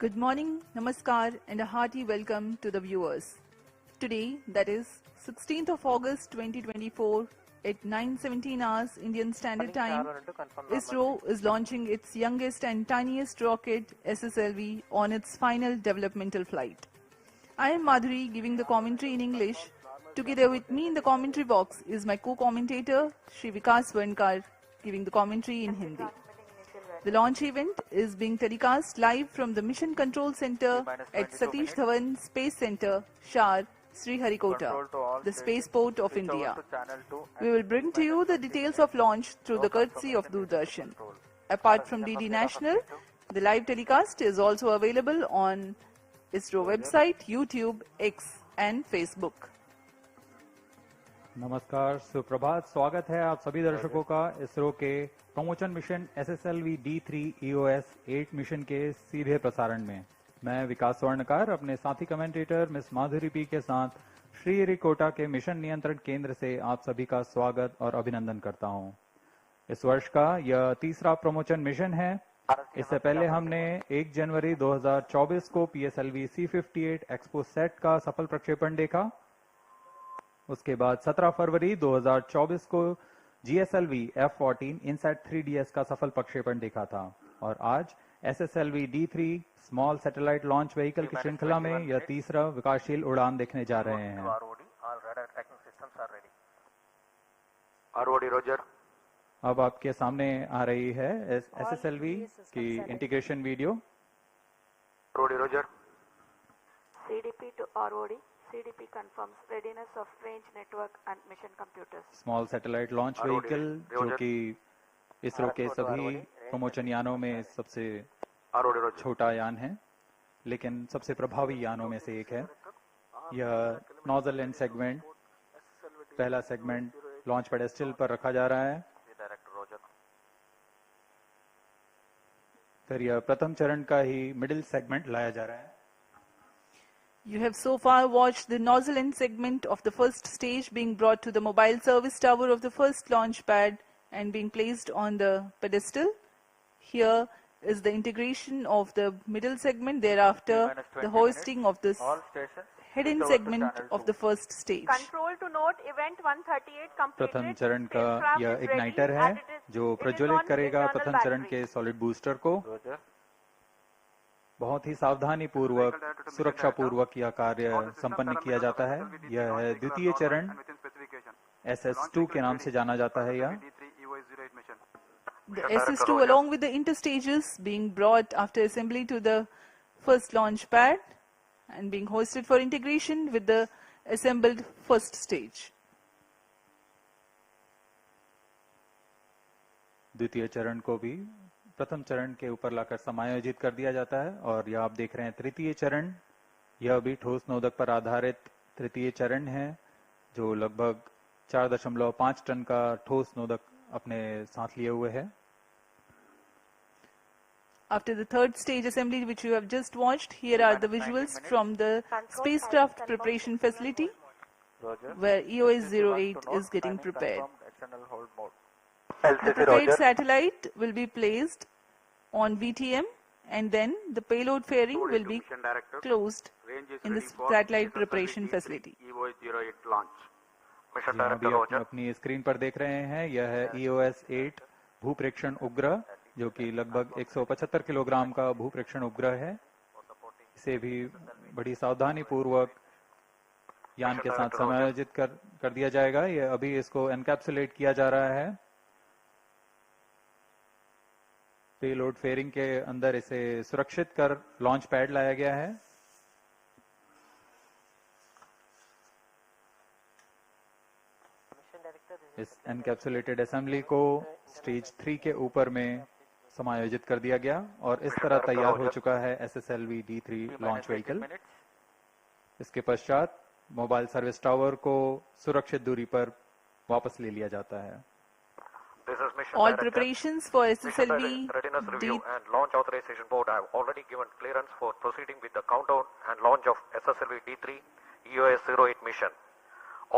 Good morning, namaskar and a hearty welcome to the viewers. Today, that is 16th of August 2024 at 9:17 hours Indian Standard Time, ISRO is launching its youngest and tiniest rocket SSLV on its final developmental flight. I am Madhuri giving the commentary in English. Together with me in the commentary box is my co-commentator Shri Vikas Vankar giving the commentary in Hindi. The launch event is being telecast live from the Mission Control Center at Satish Dhawan Space Center, Shar, Sriharikota, the spaceport of India. We will bring to you the details of launch through the courtesy of Doordarshan. Apart from DD National, the live telecast is also available on ISRO website, YouTube, X and Facebook. नमस्कार, सुप्रभात। स्वागत है आप सभी दर्शकों का इसरो के promotion mission SSLV-D3-EOS8 mission के सीधे प्रसारण में। मैं विकास वर्णकार अपने साथी कमेंटेटर मिस माधुरी पी के साथ श्रीहरिकोटा के मिशन नियंत्रण केंद्र से आप सभी का स्वागत और अभिनंदन करता हूं। इस वर्ष का यह तीसरा प्रमोशन मिशन है। इससे पहले हमने 1 जनवरी 2024 को PSLV-C58 एक्सपोसेट का सफल प्रक्षेपण देखा। उसके बाद 17 फरवरी 2024 को GSLV-F14 इनसैट 3DS का सफल प्रक्षेपण देखा था और आज SSLV-D3 small satellite launch vehicle की श्रृंखला में यह तीसरा विकासशील उड़ान देखने जा रहे हैं। अब आपके सामने आ रही है SSLV की integration video. CDP to ROD. CDP confirms readiness of range network and mission computers. Small satellite launch vehicle जो कि इसरो के सभी प्रमोशन यानों में सबसे छोटा यान है, लेकिन सबसे प्रभावी यानों में से एक है। यह नोजल एंड सेगमेंट, पहला सेगमेंट लॉन्च पेडेस्टल पर रखा जा रहा है। फिर यह प्रथम चरण का ही मिडिल सेगमेंट लाया जा रहा है। You have so far watched the nozzle end segment of the first stage being brought to the mobile service tower of the first launch pad and being placed on the pedestal. Here is the integration of the middle segment, thereafter the hoisting of this head-end segment of the first stage. Control to note event 138 completed. प्रथम चरण का यह igniter है जो प्रज्वलित करेगा प्रथम चरण के सॉलिड बूस्टर को। बहुत ही सावधानी पूर्वक, सुरक्षा पूर्वक यह कार्य संपन्न किया जाता है। यह है द्वितीय चरण, SS2 के नाम से जाना जाता है। यह The SS2 along with the interstages being brought after assembly to the first launch pad and being hoisted for integration with the assembled first stage. द्वितीय चरण को भी प्रथम चरण के ऊपर लाकर समायोजित कर दिया जाता है और यह आप देख रहे हैं तृतीय चरण। यह भी ठोस नोदक पर आधारित तृतीय चरण है जो लगभग 4.5 टन का ठोस नोदक अपने साथ लिए हुए है। After the third stage assembly which you have just watched, here are the visuals from the spacecraft preparation facility where EOS8 is getting prepared. The prepared satellite will be placed on VTM and then the payload fairing will be closed in the satellite preparation facility. अभी अपनी screen पर देख रहे हैं, यह है EOS8 भूप्रेक्षण उपग्रह जो कि लगभग 175 किलोग्राम का भूप्रेक्षण उपग्रह है। इसे भी बड़ी सावधानी पूर्वक यान के साथ समायोजित कर दिया जाएगा। यह अभी इसको एनकैप्सुलेट किया जा रहा है। पेलोड फेयरिंग के अंदर इसे सुरक्षित कर लॉन्च पैड लाया गया है। इस एनकैप्सुलेटेड असेंबली को स्टेज 3 के ऊपर में समायोजित कर दिया गया और इस तरह तैयार हो चुका है SSLV-D3 लॉन्च व्हीकल। इसके पश्चात मोबाइल सर्विस टावर को सुरक्षित दूरी पर वापस ले लिया जाता है। All preparations for SSLV Readiness Review and Launch Authorization Board have already given clearance for proceeding with the countdown and launch of SSLV-D3-EOS8 mission.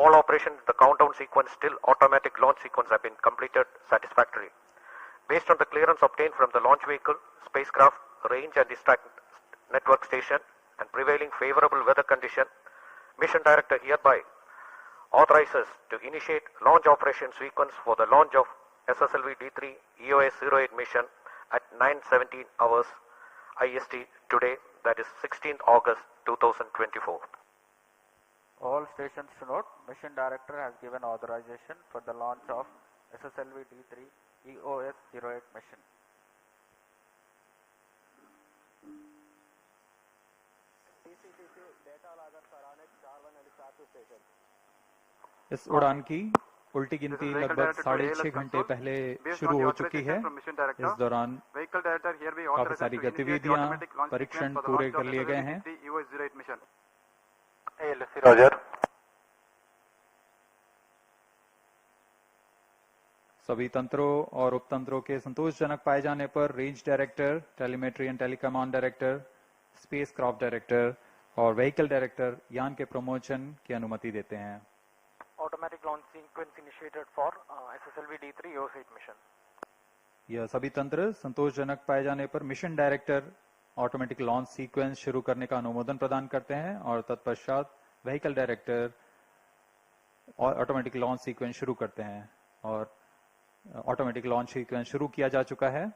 All operations in the countdown sequence till automatic launch sequence have been completed satisfactorily. Based on the clearance obtained from the launch vehicle, spacecraft, range and network station and prevailing favorable weather condition, Mission Director hereby authorizes to initiate launch operation sequence for the launch of SSLV-D3-EOS8 mission at 9:17 hours IST today, that is 16th August 2024. All stations to note, Mission Director has given authorization for the launch of SSLV-D3-EOS8 mission. इस उड़ान की उल्टी गिनती लगभग 6.5 घंटे पहले शुरू हो चुकी है। इस दौरान काफी सारी गतिविधियां, परीक्षण पूरे कर लिए गए हैं। सभी तंत्रों और उपतंत्रों के संतोषजनक पाए जाने पर range director, telemetry and telecommand director, spacecraft director और व्हीकल डायरेक्टर यान के प्रमोशन की अनुमति देते हैं। Automatic launch sequence initiated for SSLV-D3-EOS8 mission. यह सभी तंत्र संतोषजनक पाए जाने पर mission director automatic launch sequence शुरू करने का अनुमोदन प्रदान करते हैं और तत्पश्चात vehicle director automatic launch sequence शुरू करते हैं और ऑटोमेटिक लॉन्च सीक्वेंस शुरू किया जा चुका है।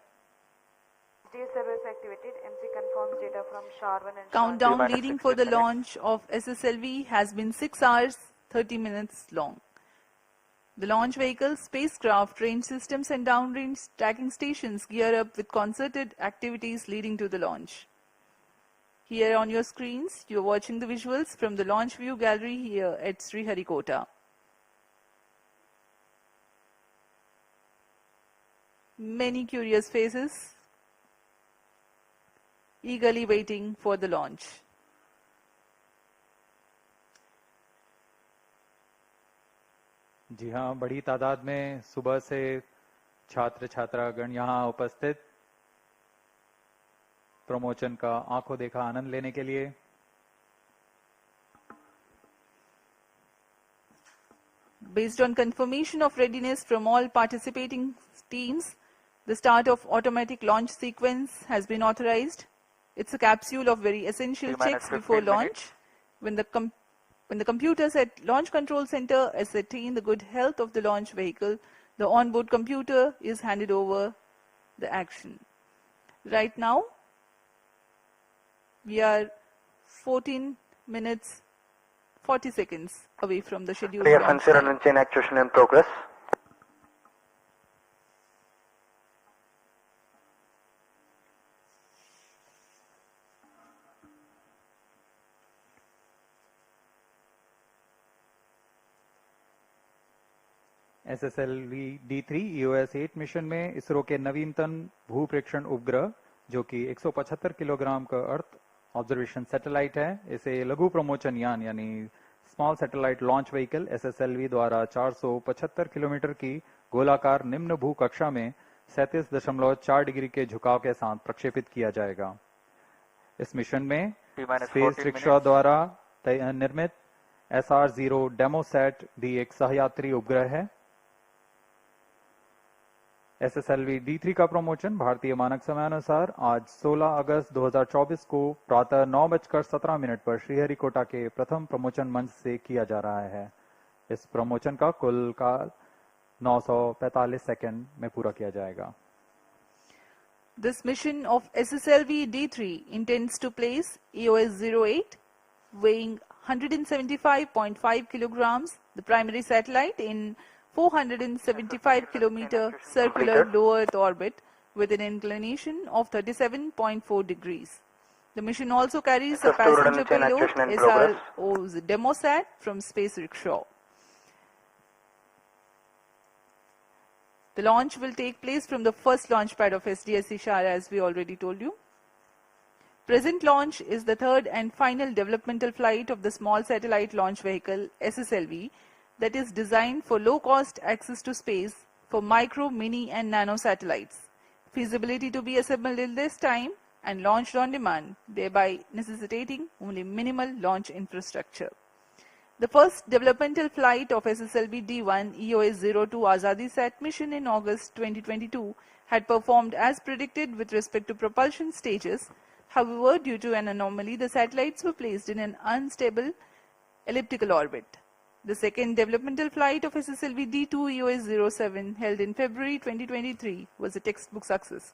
Countdown leading for the launch of SSLV has been 6 hours 30 minutes long. The launch vehicle, spacecraft, range systems and downrange tracking stations gear up with concerted activities leading to the launch. Here on your screens, you are watching the visuals from the launch view gallery here at Sriharikota. Many curious faces eagerly waiting for the launch. जी हाँ, बड़ी तादाद में सुबह से छात्र छात्रागण यहाँ उपस्थित promotion का आंखों देखा आनंद लेने के लिए। Based on confirmation of readiness from all participating teams, the start of automatic launch sequence has been authorized. It's a capsule of very essential checks before launch. When the computers at Launch Control Center ascertain the good health of the launch vehicle, the onboard computer is handed over the action. Right now, we are 14 minutes 40 seconds away from the scheduled launch time. and chain actuation in progress. SSLV-D3-EOS8 mission में इसरो के नवीनतम भूप्रेक्षण उपग्रह जो कि 175 kilogram का earth observation satellite है, इसे लघु प्रमोचन यान यानी small satellite launch vehicle SSLV द्वारा 475 किलोमीटर की गोलाकार निम्न भू कक्षा में 37.4 डिग्री के झुकाव के साथ प्रक्षेपित किया जाएगा। इस मिशन में स्पेस रिक्शा द्वारा निर्मित SR-0 डेमोसैट भी एक सहयात्री उपग्रह है। SSLV-D3 का प्रमोशन भारतीय मानक समयानुसार आज 16 अगस्त 2024 को प्रातः 9:17 पर श्रीहरिकोटा के प्रथम प्रमोशन मंच से किया जा रहा है। इस प्रमोशन का कुल काल 945 सेकंड में पूरा किया जाएगा। This mission of SSLV-D3 intends to place EOS-08 weighing 175.5 kilograms, the primary satellite, in 475 kilometer circular low Earth orbit with an inclination of 37.4 degrees. The mission also carries a passenger payload SRO's DemoSat from Space Rickshaw. The launch will take place from the first launch pad of SDSC Shara, as we already told you. Present launch is the third and final developmental flight of the small satellite launch vehicle SSLV that is designed for low-cost access to space for micro, mini and nano satellites. Feasibility to be assembled in this time and launched on demand, thereby necessitating only minimal launch infrastructure. The first developmental flight of SSLV-D1 Azadi Sat mission in August 2022 had performed as predicted with respect to propulsion stages. However, due to an anomaly, the satellites were placed in an unstable elliptical orbit. The second developmental flight of SSLV-D3-EOS8 held in February 2023 was a textbook success.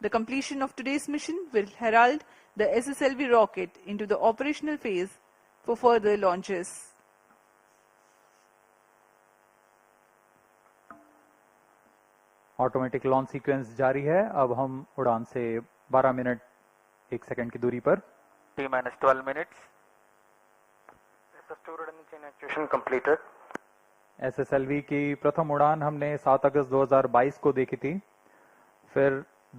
The completion of today's mission will herald the SSLV rocket into the operational phase for further launches. Automatic launch sequence जारी है। अब हम उड़ान से 12 minute 1 second की दूरी पर T-12 minutes. SS2 chain actuation completed. SSLV की प्रथम उड़ान हमने 7 अगस्त 2022 को देखी थी। फिर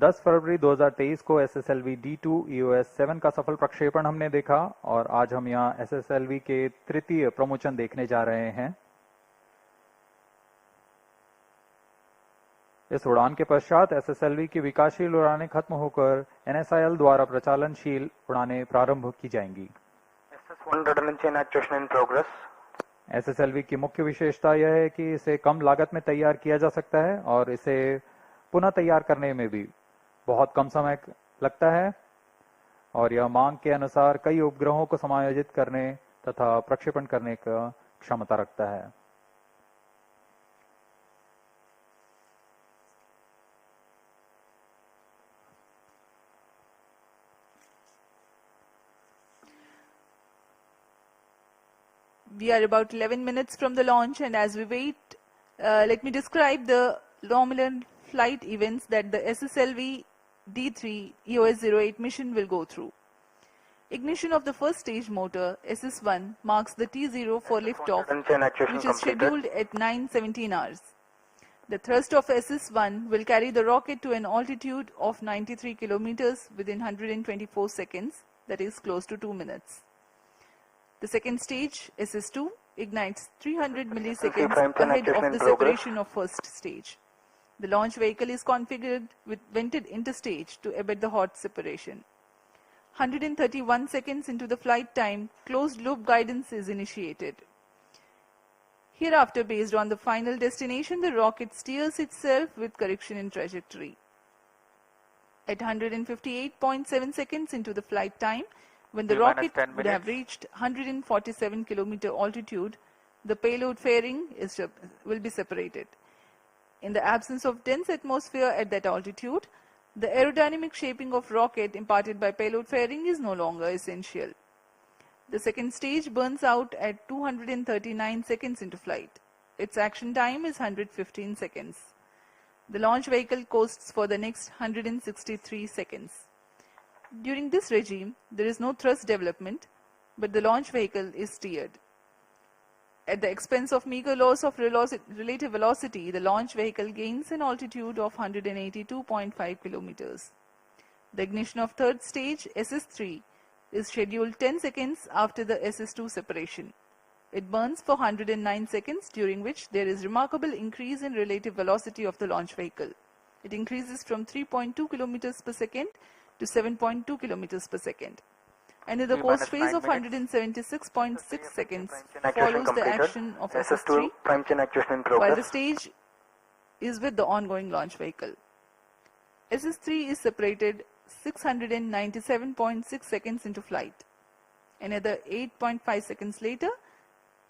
10 फरवरी 2023 को SSLV-D3-EOS8 का सफल प्रक्षेपण हमने देखा और आज हम यहाँ SSLV के तृतीय प्रमोचन देखने जा रहे हैं। इस उड़ान के पश्चात SSLV की विकासशील उड़ानें खत्म होकर NSIL द्वारा प्रचालनशील उड़ानें प्रारंभ की जाएंगी। SS1 chain actuation in progress. SSLV की मुख्य विशेषता यह है कि इसे कम लागत में तैयार किया जा सकता है और इसे पुनः तैयार करने में भी बहुत कम समय लगता है और यह मांग के अनुसार कई उपग्रहों को समायोजित करने तथा प्रक्षेपण करने का क्षमता रखता है। We are about 11 minutes from the launch, and as we wait, let me describe the nominal flight events that the SSLV-D3-EOS8 mission will go through. Ignition of the first stage motor, SS1, marks the T0 for liftoff, which is scheduled at 9:17 hours. The thrust of SS1 will carry the rocket to an altitude of 93 kilometers within 124 seconds, that is close to 2 minutes. The second stage, SS2, ignites 300 milliseconds ahead of the separation of first stage. The launch vehicle is configured with vented interstage to abet the hot separation. 131 seconds into the flight time, closed loop guidance is initiated. Hereafter, based on the final destination, the rocket steers itself with correction in trajectory. At 158.7 seconds into the flight time, when the rocket would have reached 147 km altitude, the payload fairing will be separated. In the absence of dense atmosphere at that altitude, the aerodynamic shaping of rocket imparted by payload fairing is no longer essential. The second stage burns out at 239 seconds into flight. Its action time is 115 seconds. The launch vehicle coasts for the next 163 seconds. During this regime, there is no thrust development, but the launch vehicle is steered. At the expense of meager loss of relative velocity, the launch vehicle gains an altitude of 182.5 kilometers. The ignition of third stage, SS3, is scheduled 10 seconds after the SS2 separation. It burns for 109 seconds, during which there is remarkable increase in relative velocity of the launch vehicle. It increases from 3.2 kilometers per second to 7.2 kilometers per second. And in the coast phase of 176.6 seconds follows the action of SS3, while the stage is with the ongoing launch vehicle. SS3 is separated 697.6 seconds into flight. Another 8.5 seconds later,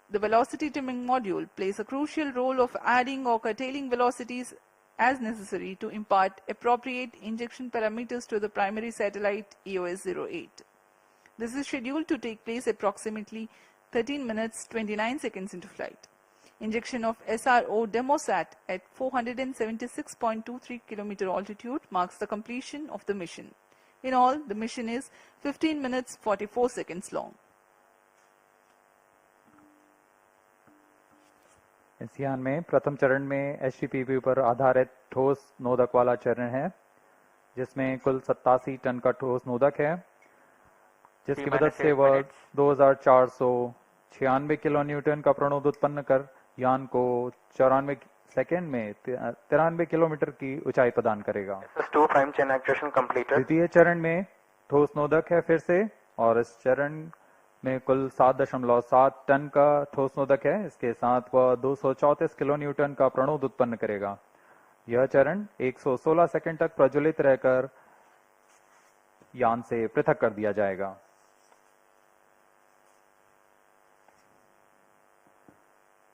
the velocity trimming module plays a crucial role of adding or curtailing velocities as necessary to impart appropriate injection parameters to the primary satellite EOS8. This is scheduled to take place approximately 13 minutes 29 seconds into flight. Injection of SRO demosat at 476.23 km altitude marks the completion of the mission. In all, the mission is 15 minutes 44 seconds long. इस यान में प्रथम चरण में HTPP पर आधारित ठोस नोदक वाला चरण है, जिसमें कुल 87 टन का ठोस नोदक है, जिसकी मदद से वह 2496 किलो न्यूटन का प्रणोद उत्पन्न कर यान को 94 सेकेंड में 93 किलोमीटर की ऊंचाई प्रदान करेगा। द्वितीय चरण में ठोस नोदक है फिर से, और इस चरण में कुल 7.7 टन का ठोस नोदक है। इसके साथ वह 234 किलो न्यूटन का प्रणोद उत्पन्न करेगा। यह चरण 116 सेकंड तक प्रज्वलित रहकर यान से पृथक कर दिया जाएगा।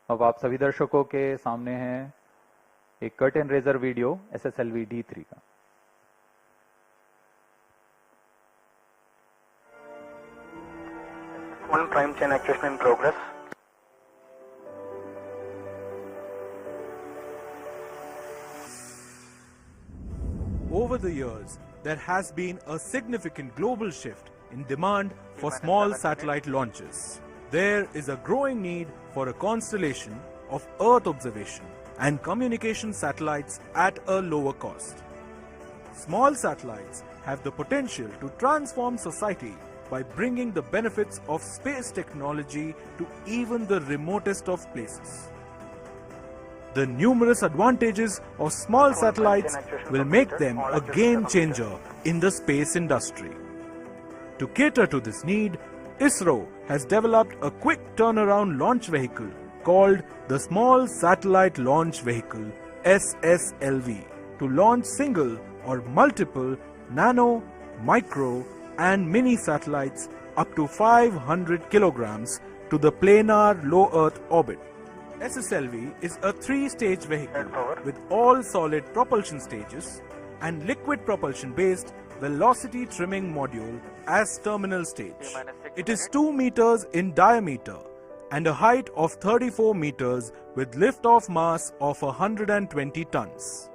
अब आप सभी दर्शकों के सामने है एक कर्टेन रेजर वीडियो SSLV-D3 का। One prime chain actuation in progress. Over the years, there has been a significant global shift in demand for small satellite launches. There is a growing need for a constellation of Earth observation and communication satellites at a lower cost. Small satellites have the potential to transform society by bringing the benefits of space technology to even the remotest of places. The numerous advantages of small satellites will make them a game changer in the space industry. To cater to this need, ISRO has developed a quick turnaround launch vehicle called the Small Satellite Launch Vehicle SSLV to launch single or multiple nano, micro and mini satellites up to 500 kilograms to the planar low Earth orbit. SSLV is a three-stage vehicle with all solid propulsion stages and liquid propulsion-based velocity trimming module as terminal stage. It is 2 meters in diameter and a height of 34 meters with lift-off mass of 120 tons.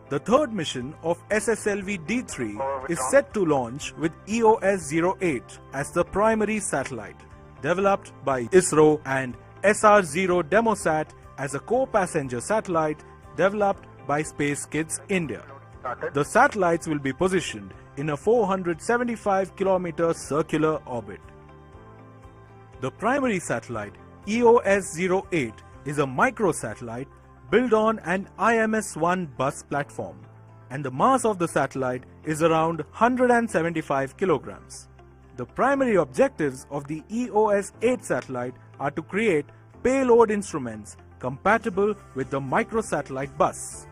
The third mission of SSLV-D3 is set to launch with EOS8 as the primary satellite, developed by ISRO, and SR0 Demosat as a co-passenger satellite developed by Space Kids India. The satellites will be positioned in a 475 km circular orbit. The primary satellite EOS08 is a microsatellite built on an IMS-1 bus platform, and the mass of the satellite is around 175 kilograms. The primary objectives of the EOS8 satellite are to create payload instruments compatible with the microsatellite bus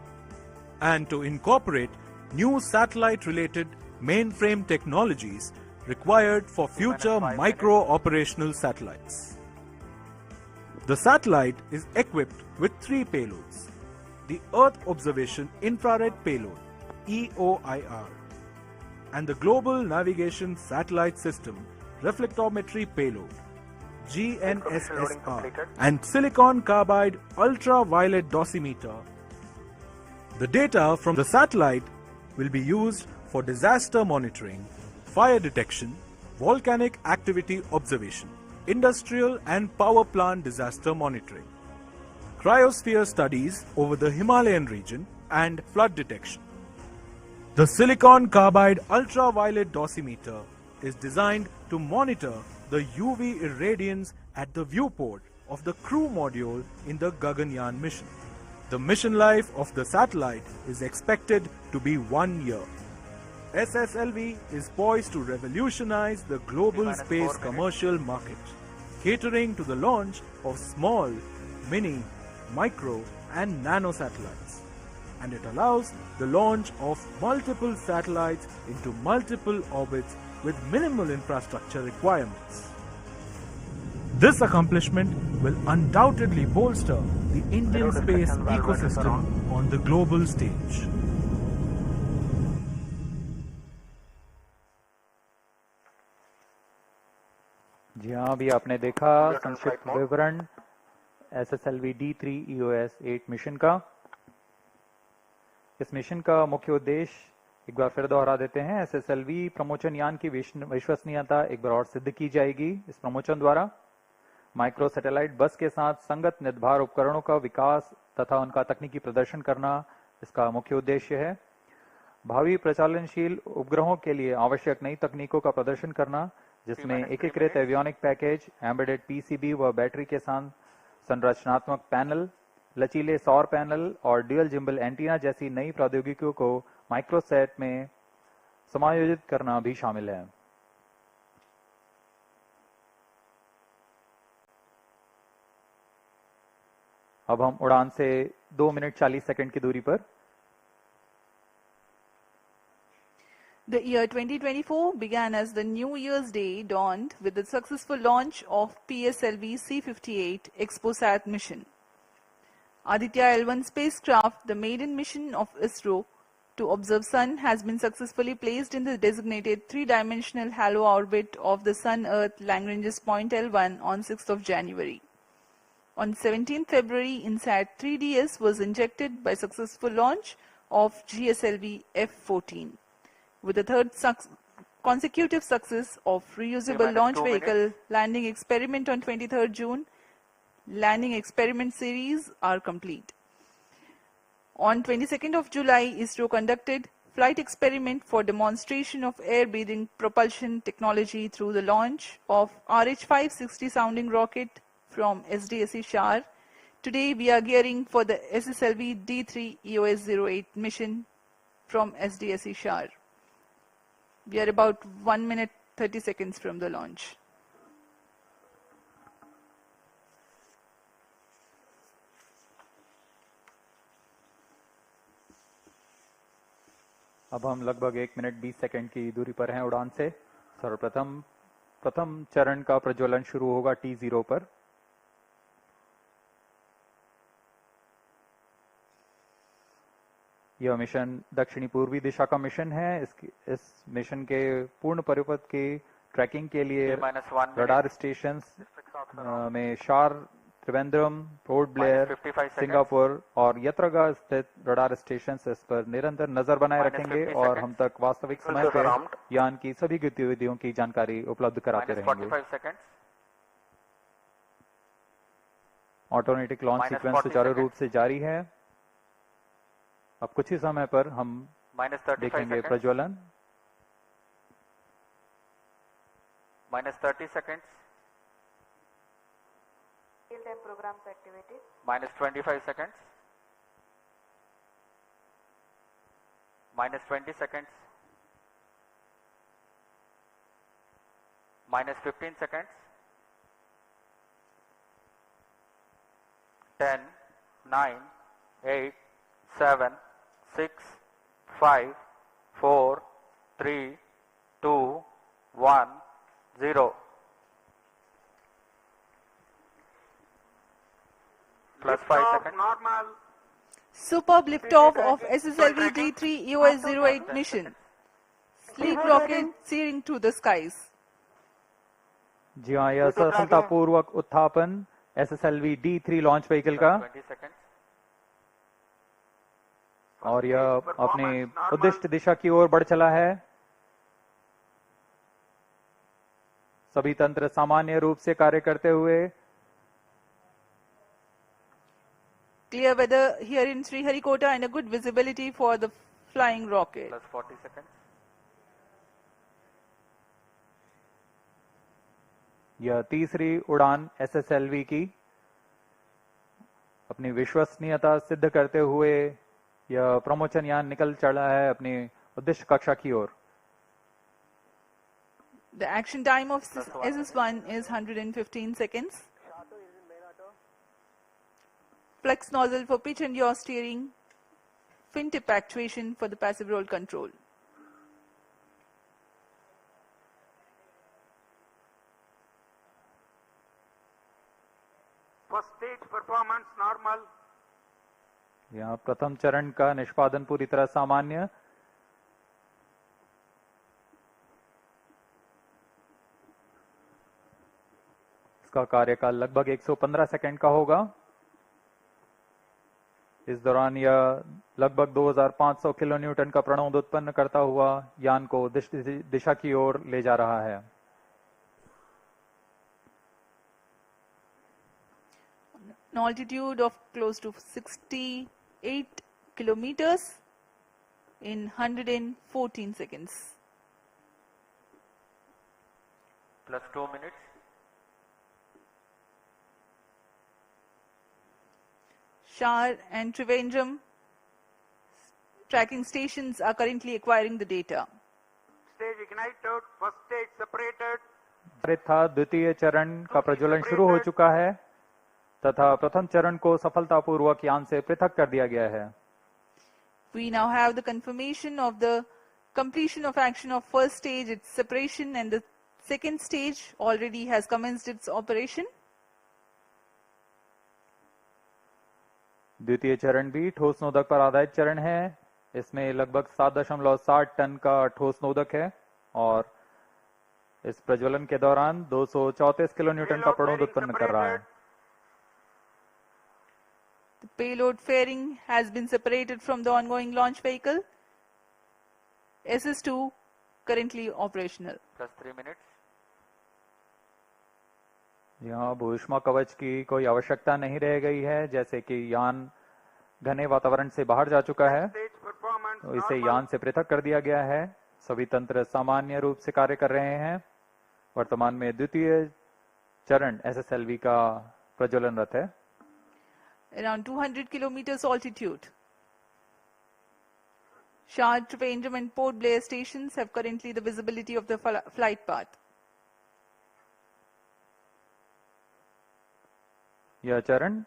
and to incorporate new satellite-related mainframe technologies required for future micro-operational satellites. The satellite is equipped with 3 payloads: the Earth Observation Infrared Payload (EOIR) and the Global Navigation Satellite System Reflectometry Payload (GNSSR) and Silicon Carbide Ultraviolet Dosimeter. The data from the satellite will be used for disaster monitoring, fire detection, volcanic activity observation, industrial and power plant disaster monitoring, cryosphere studies over the Himalayan region, and flood detection. The Silicon Carbide Ultraviolet Dosimeter is designed to monitor the UV irradiance at the viewport of the crew module in the Gaganyaan mission. The mission life of the satellite is expected to be 1 year. SSLV is poised to revolutionize the global space commercial market, catering to the launch of small, mini, micro and nano satellites. And it allows the launch of multiple satellites into multiple orbits with minimal infrastructure requirements. This accomplishment will undoubtedly bolster the Indian space ecosystem on the global stage. जी हाँ, अभी आपने देखा संक्षिप्त विवरण SSLV-D3-EOS8 mission का। इस mission का मुख्य उद्देश्य एक बार फिर दोहरा देते हैं। SSLV प्रमोचन यान की विश्वसनीयता एक बार और सिद्ध की जाएगी इस प्रमोचन द्वारा। माइक्रो सैटेलाइट बस के साथ संगत निर्भर उपकरणों का विकास तथा उनका तकनीकी प्रदर्शन करना इसका मुख्य उद्देश्य है। भावी प्रचालनशील उपग्रहों के लिए आवश्यक नई तकनीकों का प्रदर्शन करना, जिसमें एकीकृत एवियोनिक पैकेज, एम्बेडेड पीसीबी व बैटरी के साथ संरचनात्मक पैनल, लचीले सौर पैनल और ड्यूअल जिम्बल एंटीना जैसी नई प्रौद्योगिकियों को माइक्रोसैट में समायोजित करना भी शामिल है। अब हम उड़ान से 2 मिनट 40 सेकंड की दूरी पर। The year 2024 began as the New Year's Day dawned with the successful launch of PSLV-C58 EXPOSAT mission. Aditya L1 spacecraft, the maiden mission of ISRO to observe Sun, has been successfully placed in the designated three-dimensional halo orbit of the Sun-Earth Lagrange's point L1 on 6th of January. On 17th February, INSAT 3DS was injected by successful launch of GSLV-F14. With the third consecutive success of reusable launch vehicle landing experiment on 23rd June, landing experiment series are complete. On 22nd of July, ISRO conducted flight experiment for demonstration of air-breathing propulsion technology through the launch of RH-560 sounding rocket from SDSE Shar. Today we are gearing for the SSLV-D3-EOS8 mission from SDSE Shar. We are about 1 minute 30 seconds from the launch. अब हम लगभग 1 minute 20 second की दूरी पर हैं उड़ान से। सर्वप्रथम प्रथम चरण का प्रज्वलन शुरू होगा T0 पर। यह मिशन दक्षिणी पूर्वी दिशा का मिशन है। इस मिशन के पूर्ण परिपथ की ट्रैकिंग के लिए रडार स्टेशन में शार, त्रिवेंद्रम, पोर्ट ब्लेयर, सिंगापुर और यत्रगा स्थित रडार स्टेशन इस पर निरंतर नजर बनाए रखेंगे और हम तक वास्तविक समय पर यान की सभी गतिविधियों की जानकारी उपलब्ध कराते रहेंगे। ऑटोमेटिक लॉन्च सीक्वेंस सुचारू रूप से जारी है। अब कुछ ही समय पर हम देखेंगे प्रज्वलन। -30 seconds. Real-time programs activities. -25 seconds. -20 seconds. -15 seconds. 10, 9, 8, 7, 6, 5, 4, 3, 2, 1, 0. Plus 5 seconds. Normal. Superb liftoff of SSLV-D3-EOS8 mission. Sleek rocket searing through the skies. जी हाँ, यह सफलतापूर्वक उत्थापन SSLV-D3 लॉन्च व्हीकल का 20 seconds. और यह अपने उद्दिष्ट दिशा की ओर बढ़ चला है। सभी तंत्र सामान्य रूप से कार्य करते हुए। Clear weather here in Sriharikota and a good visibility for the flying rocket. Plus 40 seconds. यह तीसरी उड़ान SSLV की अपनी विश्वसनीयता सिद्ध करते हुए यह प्रमोचन यान निकल चला है अपनी उद्देश्य कक्षा की ओर। The action time of SS1 is 115 seconds. Flex nozzle for pitch and yaw steering. Fin tip actuation for the passive roll control. First stage performance normal. यहाँ प्रथम चरण का निष्पादन पूरी तरह सामान्य। इसका कार्यकाल लगभग 115 सेकंड का होगा। इस दौरान यह लगभग 2500 किलो न्यूटन का प्रणोद उत्पन्न करता हुआ यान को दिशा की ओर ले जा रहा है। An altitude of close to 68 kilometers in 114 seconds. Plus 2 minutes. Shar and Trivandrum tracking stations are currently acquiring the data. Stage ignited. First stage separated. था द्वितीय चरण का प्रज्वलन शुरू हो चुका है तथा प्रथम चरण को सफलतापूर्वक यान से पृथक कर दिया गया है। We now have the confirmation of the completion of action of first stage, its separation, and the second stage already has commenced its operation. द्वितीय चरण भी ठोस नोदक पर आधारित चरण है। इसमें लगभग 7.7 टन का ठोस नोदक है और इस प्रज्वलन के दौरान 234 किलोन्यूटन का प्रणोद उत्पन्न कर रहा है। The payload fairing has been separated from the ongoing launch vehicle. SS2 currently operational. Plus 3 minutes. यहाँ भूष्मा कवच की कोई आवश्यकता नहीं रह गई है, जैसे कि यान घने वातावरण से बाहर जा चुका है तो इसे यान से पृथक कर दिया गया है। सभी तंत्र सामान्य रूप से कार्य कर रहे हैं। वर्तमान में द्वितीय चरण SSLV का प्रज्वलनरत है। Around 200 kilometers altitude. Shah, Trivandrum and Port Blair stations have currently the visibility of the flight path. यह चरण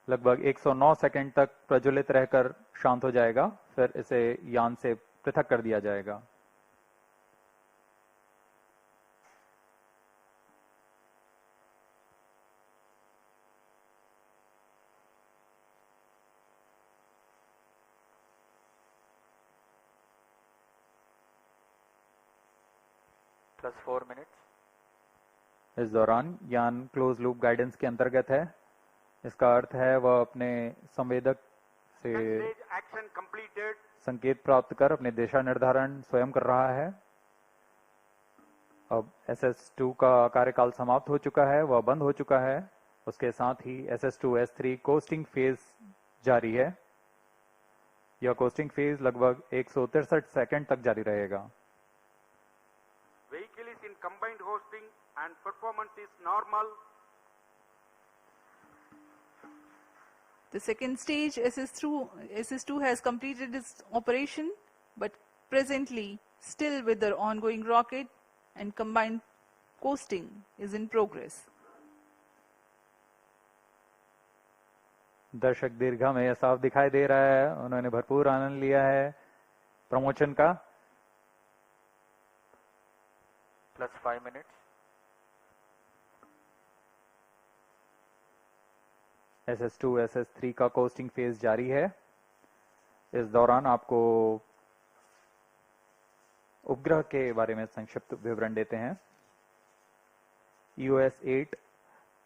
लगभग 109 सेकंड तक प्रज्वलित रहकर शांत हो जाएगा, फिर इसे यान से पृथक कर दिया जाएगा। Plus 4 minutes. इस दौरान यान क्लोज लूप गाइडेंस के अंतर्गत है। इसका अर्थ है वह अपने संवेदक से action completed. संकेत प्राप्त कर अपने दिशा निर्धारण स्वयं कर रहा है। अब SS2 का कार्यकाल समाप्त हो चुका है, वह बंद हो चुका है। उसके साथ ही SS2-S3 कोस्टिंग फेज जारी है। यह कोस्टिंग फेज लगभग 163 सेकंड तक जारी रहेगा। Vehicle is in combined hosting and performance is normal. The second stage SS2 has completed its operation, but presently still with the ongoing rocket and combined coasting is in progress. दर्शक दीर्घा में यह साफ दिखाई दे रहा है, उन्होंने भरपूर आनंद लिया है प्रमोशन का। Plus 5 minutes. SS2 SS3 का कोस्टिंग फेज जारी है। इस दौरान आपको उपग्रह के बारे में संक्षिप्त विवरण देते हैं। EOS8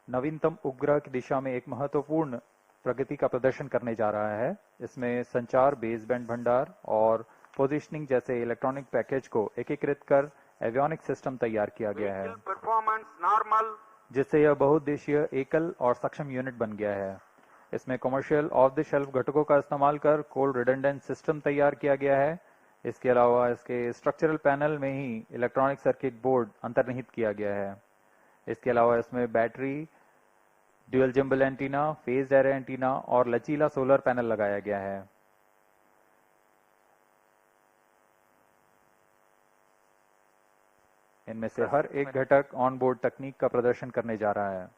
नवीनतम उपग्रह की दिशा में एक महत्वपूर्ण प्रगति का प्रदर्शन करने जा रहा है। इसमें संचार, बेसबैंड भंडार और पोजिशनिंग जैसे इलेक्ट्रॉनिक पैकेज को एकीकृत कर एवियोनिक सिस्टम तैयार किया गया है, जिससे यह बहुउद्देशीय एकल और सक्षम यूनिट बन गया है। इसमें कमर्शियल ऑफ द शेल्फ घटकों का इस्तेमाल कर कोल्ड रिडंडेंट सिस्टम तैयार किया गया है। इसके अलावा इसके स्ट्रक्चरल पैनल में ही इलेक्ट्रॉनिक सर्किट बोर्ड अंतर्निहित किया गया है। इसके अलावा इसमें battery, dual gimbal antenna, phase array antenna और लचीला सोलर पैनल लगाया गया है। इनमें से हर एक घटक ऑन बोर्ड तकनीक का प्रदर्शन करने जा रहा है।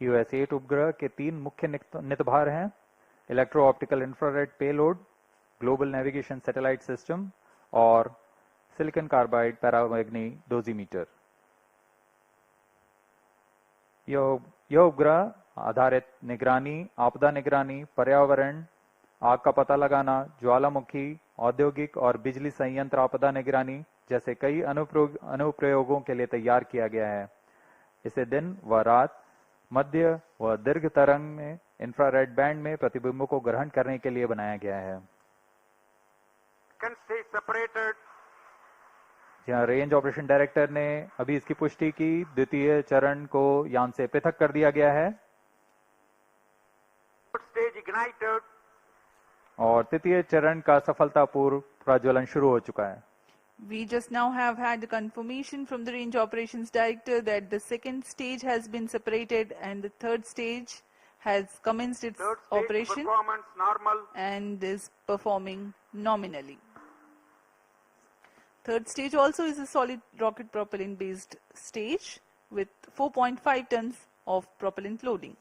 EOS8 उपग्रह के 3 मुख्य नितभार हैं: electro optical infrared payload, global navigation satellite system और सिलिकॉन कार्बाइड पैरामैग्नी डोजीमीटर। यह उपग्रह आधारित निगरानी, आपदा निगरानी, पर्यावरण, आग का पता लगाना, ज्वालामुखी, औद्योगिक और बिजली संयंत्र आपदा निगरानी जैसे कई अनुप्रयोगों के लिए तैयार किया गया है। इसे दिन व रात, मध्य व दीर्घ तरंग में इंफ्रारेड बैंड में प्रतिबिंबों को ग्रहण करने के लिए बनाया गया है। जहां रेंज ऑपरेशन डायरेक्टर ने अभी इसकी पुष्टि की, द्वितीय चरण को यान से पृथक कर दिया गया है और तृतीय चरण का सफलतापूर्व प्रज्वलन शुरू हो चुका है। We just now have had the confirmation from the Range Operations Director that the second stage has been separated and the third stage has commenced its operation and is performing nominally. Third stage also is a solid rocket propellant based stage with 4.5 tons of propellant loading.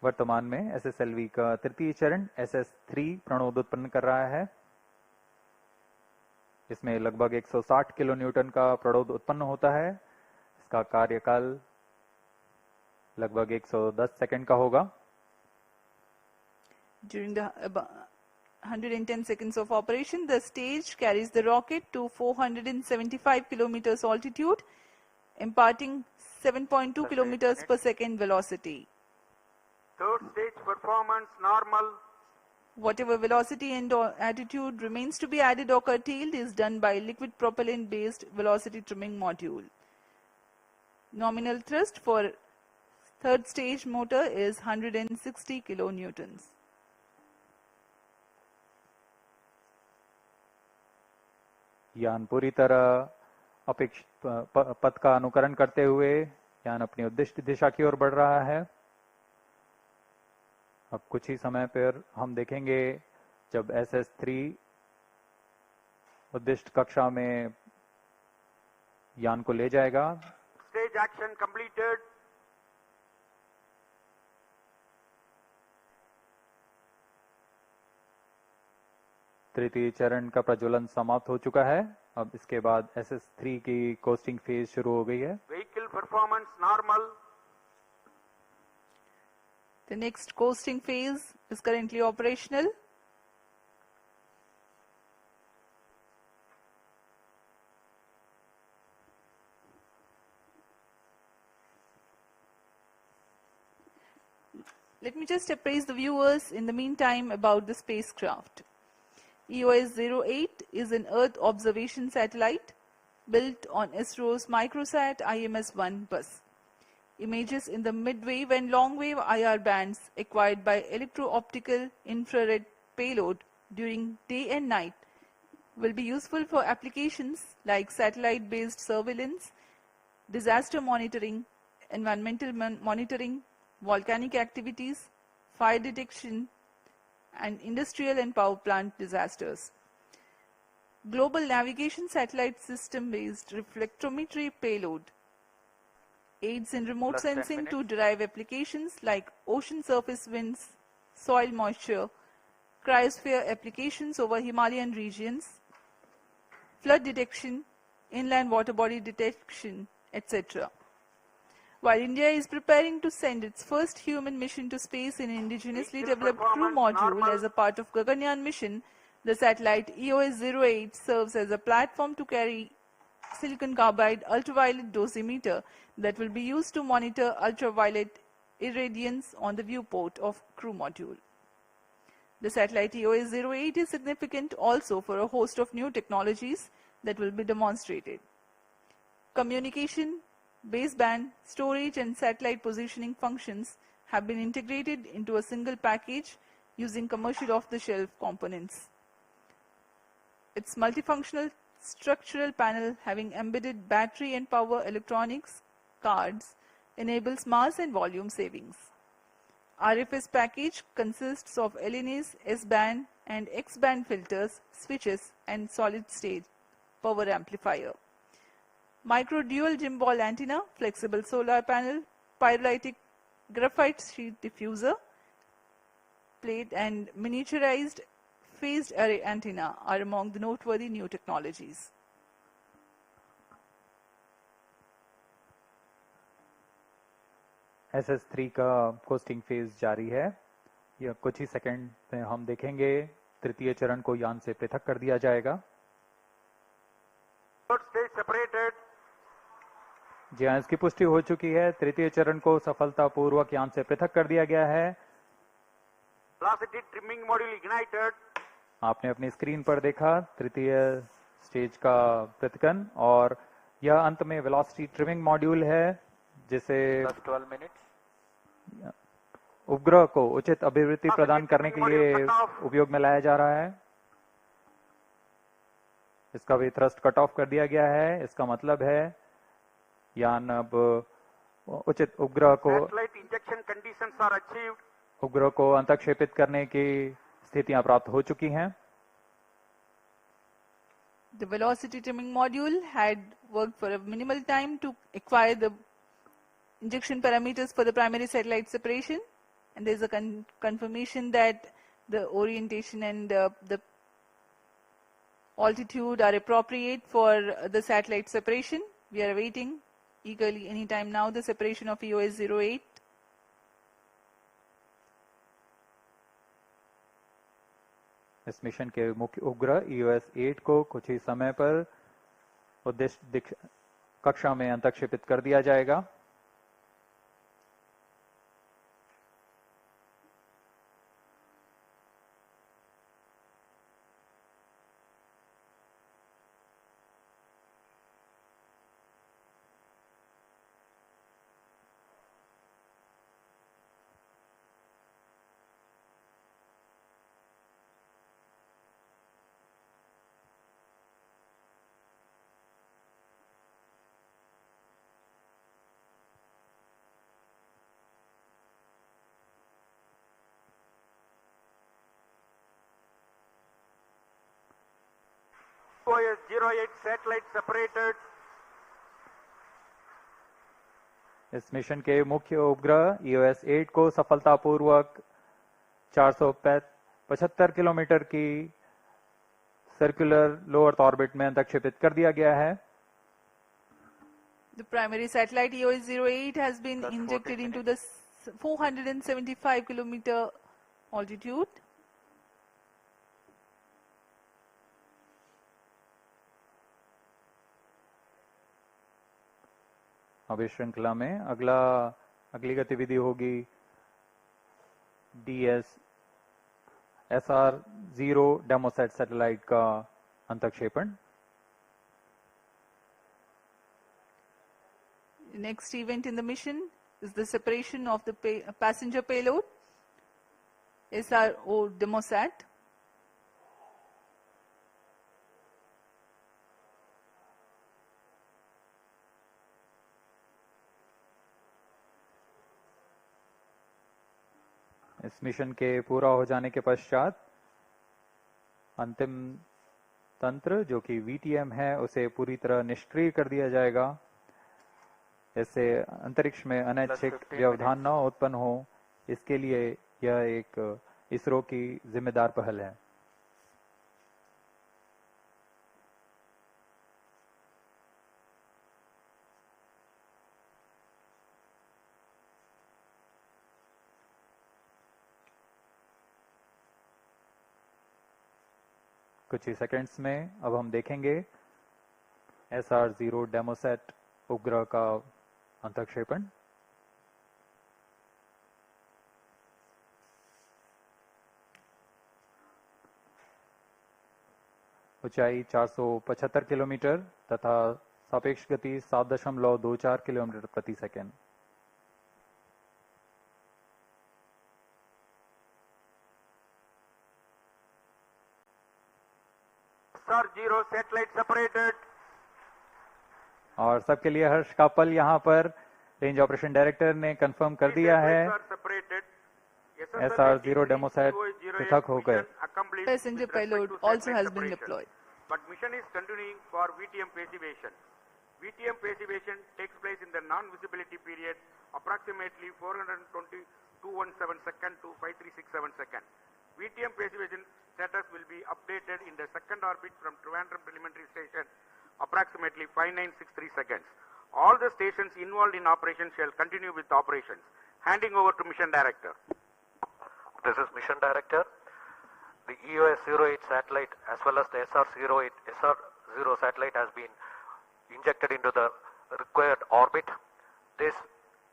वर्तमान में SSLV का तृतीय चरण SS3 प्रणोद उत्पन्न कर रहा है। इसमें लगभग 160 किलो न्यूटन का प्रणोद उत्पन्न होता है। इसका कार्यकाल लगभग 110 सेकंड का होगा। During the 110 seconds of operation, the stage carries the rocket to 475 kilometers altitude, imparting 7.2 kilometers per second velocity. Third stage performance normal. Whatever velocity and attitude remains to be added or curtailed is done by liquid propellant based velocity trimming module. Nominal thrust for third stage motor is 160 kilonewtons. यान पूरी तरह अपेक्षित पथ का अनुकरण करते हुए यान अपनी उद्दिष्ट दिशा की ओर बढ़ रहा है। अब कुछ ही समय पर हम देखेंगे जब SS3 उद्दिष्ट कक्षा में यान को ले जाएगा। Stage action completed. तृतीय चरण का प्रज्वलन समाप्त हो चुका है। अब इसके बाद SS3 की कोस्टिंग फेज शुरू हो गई है। Vehicle performance normal. The next coasting phase is currently operational. Let me just apprise the viewers in the meantime about the spacecraft. EOS-08 is an Earth observation satellite built on ISRO's Microsat IMS-1 bus. Images in the mid-wave and long-wave IR bands acquired by electro-optical infrared payload during day and night will be useful for applications like satellite-based surveillance, disaster monitoring, environmental monitoring, volcanic activities, fire detection, and industrial and power plant disasters. Global navigation satellite system-based reflectometry payload aids in remote sensing to derive applications like ocean surface winds, soil moisture, cryosphere applications over Himalayan regions, flood detection, inland water body detection, etc. While India is preparing to send its first human mission to space in an indigenously developed crew module as a part of Gaganyaan mission, the satellite EOS-08 serves as a platform to carry silicon carbide ultraviolet dosimeter that will be used to monitor ultraviolet irradiance on the viewport of crew module. The satellite EOS-08 is significant also for a host of new technologies that will be demonstrated. Communication, baseband, storage and satellite positioning functions have been integrated into a single package using commercial off-the-shelf components. Its multifunctional structural panel having embedded battery and power electronics cards enables mass and volume savings. RFS package consists of LNAs, S-band and X-band filters, switches and solid-state power amplifier. Micro dual gimbal antenna, flexible solar panel, pyrolytic graphite sheet diffuser, plate and miniaturized phased array antenna are among the noteworthy new technologies. SS3 का costing phase जारी है। यह कुछ ही second में हम देखेंगे तृतीय चरण को यान से पृथक कर दिया जाएगा। Third stage separated. जी हाँ, इसकी पुष्टि हो चुकी है। तृतीय चरण को सफलतापूर्वक यान से पृथक कर दिया गया है। Velocity trimming module ignited. आपने अपनी स्क्रीन पर देखा तृतीय स्टेज का पृथकन और यह अंत में वेलोसिटी ट्रिमिंग मॉड्यूल है जिसे 12 minutes. उपग्रह को उचित अभिवृद्धि प्रदान करने के लिए उपयोग में लाया जा रहा है। इसका भी थ्रस्ट कट ऑफ कर दिया गया है। इसका मतलब है यान अब उचित उपग्रह को Satellite injection conditions are achieved. उपग्रह को अंतक्षेपित करने की स्थितियां प्राप्त हो चुकी हैं। The velocity trimming module had worked for a minimal time to acquire the injection parameters for the primary satellite separation. and there's a confirmation that the orientation and the altitude are appropriate for the satellite separation. We are awaiting eagerly anytime now the separation of EOS-08. इस mission के मुख्य उपग्रह EOS-8 को कुछ ही समय पर उद्देश्य कक्षा में अंतक्षेपित कर दिया जाएगा। ISRO-08 satellite separated. इस मिशन के मुख्य उपग्रह EOS-8 को सफलतापूर्वक 475 किलोमीटर की सर्कुलर लो अर्थ ऑर्बिट में अंतक्षेपित कर दिया गया है। The primary satellite EOS-08 has been injected into the 475 kilometer altitude. अब इस श्रृंखला में अगली गतिविधि होगी SR0 डेमोसैट सैटेलाइट का अंतक्षेपण। The next event in the mission is the separation of the passenger payload SRO demosat. इस मिशन के पूरा हो जाने के पश्चात अंतिम तंत्र जो कि VTM है उसे पूरी तरह निष्क्रिय कर दिया जाएगा। इससे अंतरिक्ष में अनैच्छिक व्यवधान न उत्पन्न हो, इसके लिए यह एक इसरो की जिम्मेदार पहल है। कुछ ही सेकंड्स में अब हम देखेंगे SR0 डेमोसैट उपग्रह का अंतक्षेपण। ऊंचाई 475 किलोमीटर तथा सापेक्ष गति 7.24 किलोमीटर प्रति सेकंड। SR0 satellite separated. और सबके लिए हर्ष का पल यहाँ पर रेंज ऑपरेशन डायरेक्टर ने कंफर्म कर दिया है SR0 डेमोसैट पृथक हो गए। Passenger payload also has been deployed. But mission is continuing for VTM passivation. VTM passivation takes place in the non-visibility period approximately 420.217 second to 5367 second. VTM passivation status will be updated in the second orbit from Trivandrum Preliminary Station approximately 5963 seconds. All the stations involved in operation shall continue with operations. Handing over to Mission Director. This is Mission Director. The EOS-08 satellite as well as the SR0 satellite has been injected into the required orbit. This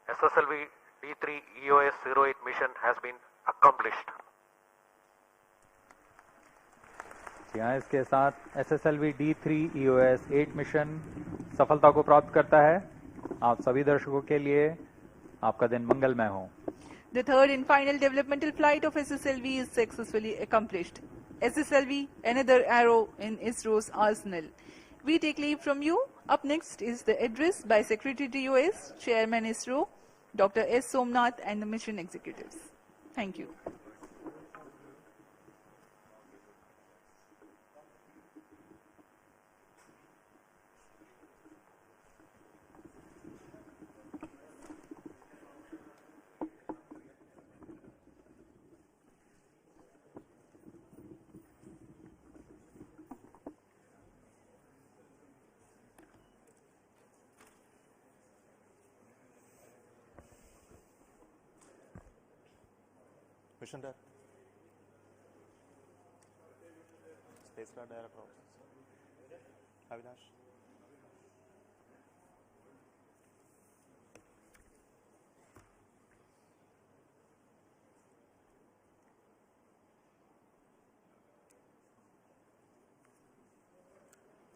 SSLV-D3-EOS8 mission has been accomplished. यहाँ इसके साथ SSLV-D3-EOS8 mission सफलता को प्राप्त करता है। आप सभी दर्शकों के लिए आपका दिन मंगलमय हो। The third and final developmental flight of SSLV is successfully accomplished. SSLV, another arrow in ISRO's arsenal. We take leave from you. Up next is the address by Secretary to US, Chairman ISRO, Dr. S. Somnath and the mission executives. Thank you. Mission Director. Spacecraft Director. Avinash.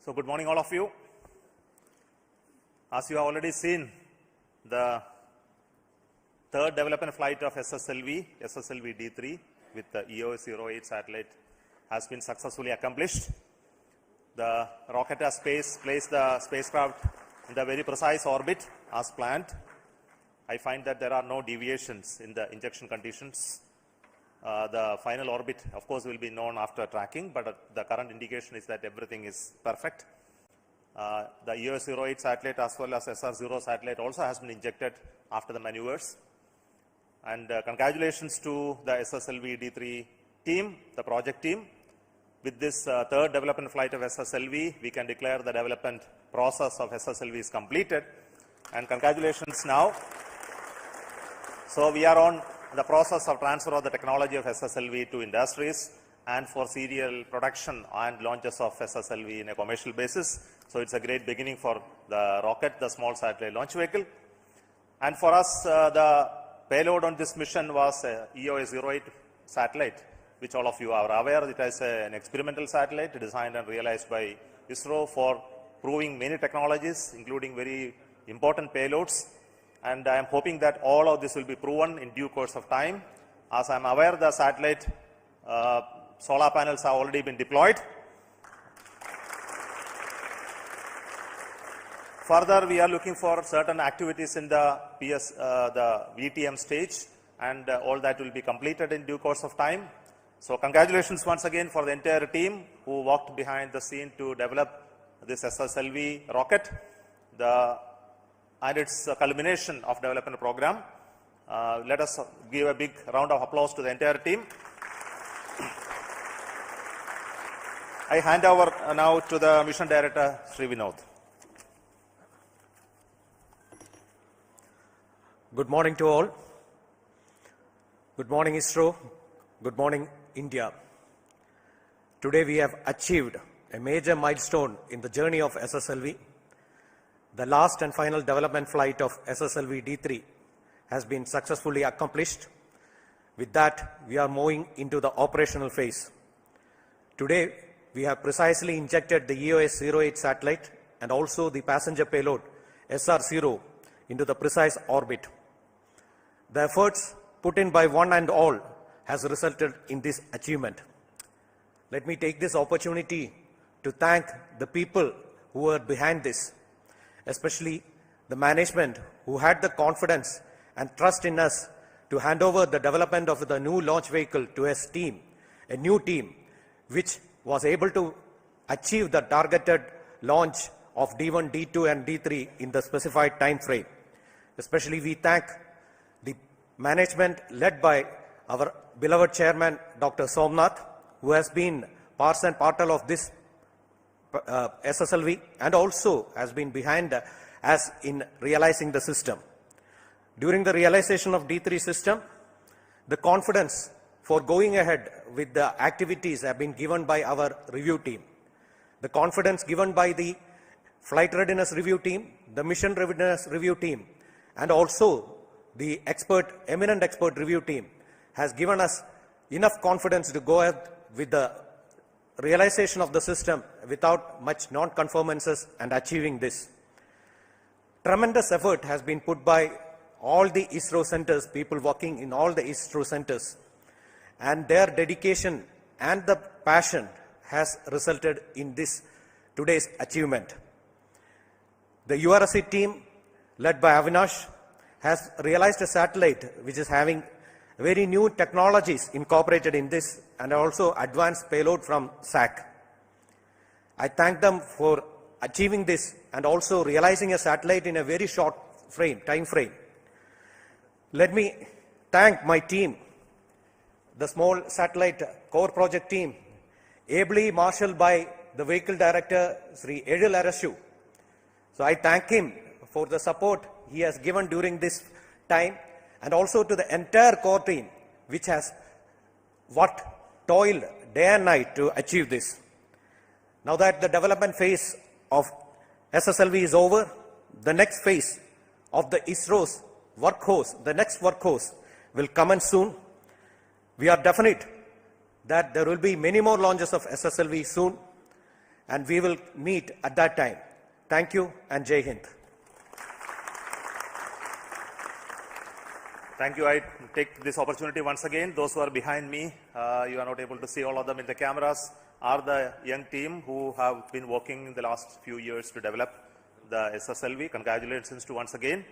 So good morning all of you. As you have already seen, the third development flight of SSLV-D3 with the EOS-8 satellite has been successfully accomplished. The rocket has placed the spacecraft in the very precise orbit as planned. I find that there are no deviations in the injection conditions. The final orbit, of course, will be known after tracking, but the current indication is that everything is perfect. The EOS-8 satellite as well as SR-0 satellite also has been injected after the maneuvers. And congratulations to the SSLV-D3 team, the project team. With this third development flight of SSLV, we can declare the development process of SSLV is completed. And congratulations now. So we are on the process of transfer of the technology of SSLV to industries and for serial production and launches of SSLV in a commercial basis. So it's a great beginning for the rocket, the small satellite launch vehicle. And for us, the payload on this mission was EOS-8 satellite, which all of you are aware. It is an experimental satellite designed and realized by ISRO for proving many technologies, including very important payloads. And I am hoping that all of this will be proven in due course of time. As I am aware, the satellite solar panels have already been deployed. Further, we are looking for certain activities in the the VTM stage, and all that will be completed in due course of time. So congratulations once again for the entire team who worked behind the scene to develop this SSLV rocket. And its culmination of development program. Let us give a big round of applause to the entire team. I hand over now to the Mission Director, Sri Vinod. Good morning to all. Good morning, ISRO. Good morning, India. Today we have achieved a major milestone in the journey of SSLV. The last and final development flight of SSLV-D3 has been successfully accomplished. With that, we are moving into the operational phase. Today, we have precisely injected the EOS-8 satellite and also the passenger payload SR-0 into the precise orbit. The efforts put in by one and all has resulted in this achievement. Let me take this opportunity to thank the people who were behind this, especially the management who had the confidence and trust in us to hand over the development of the new launch vehicle to a team, a new team, which was able to achieve the targeted launch of D1, D2 and D3 in the specified time frame. Especially we thank the management led by our beloved chairman, Dr. Somnath, who has been part and parcel of this SSLV and also has been behind us in realizing the system. During the realization of D3 system, the confidence for going ahead with the activities have been given by our review team. The confidence given by the flight readiness review team, the mission readiness review team, and also the eminent expert review team has given us enough confidence to go ahead with the realization of the system without much non-conformances and achieving this. Tremendous effort has been put by all the ISRO centers, people working in all the ISRO centers, and their dedication and the passion has resulted in this today's achievement. The URSC team led by Avinash has realized a satellite which is having very new technologies incorporated in this and also advanced payload from SAC. I thank them for achieving this and also realizing a satellite in a very short time frame. Let me thank my team, the small satellite core project team, ably marshaled by the vehicle director, Sri Edil Arashu. So I thank him for the support he has given during this time, and also to the entire core team, which has toiled day and night to achieve this. Now that the development phase of SSLV is over, the next phase of the ISRO's workhorse, the next workhorse will commence soon. We are definite that there will be many more launches of SSLV soon, and we will meet at that time. Thank you and Jai Hind. Thank you. I take this opportunity once again. Those who are behind me, you are not able to see all of them in the cameras, are the young team who have been working in the last few years to develop the SSLV. Congratulations to once again.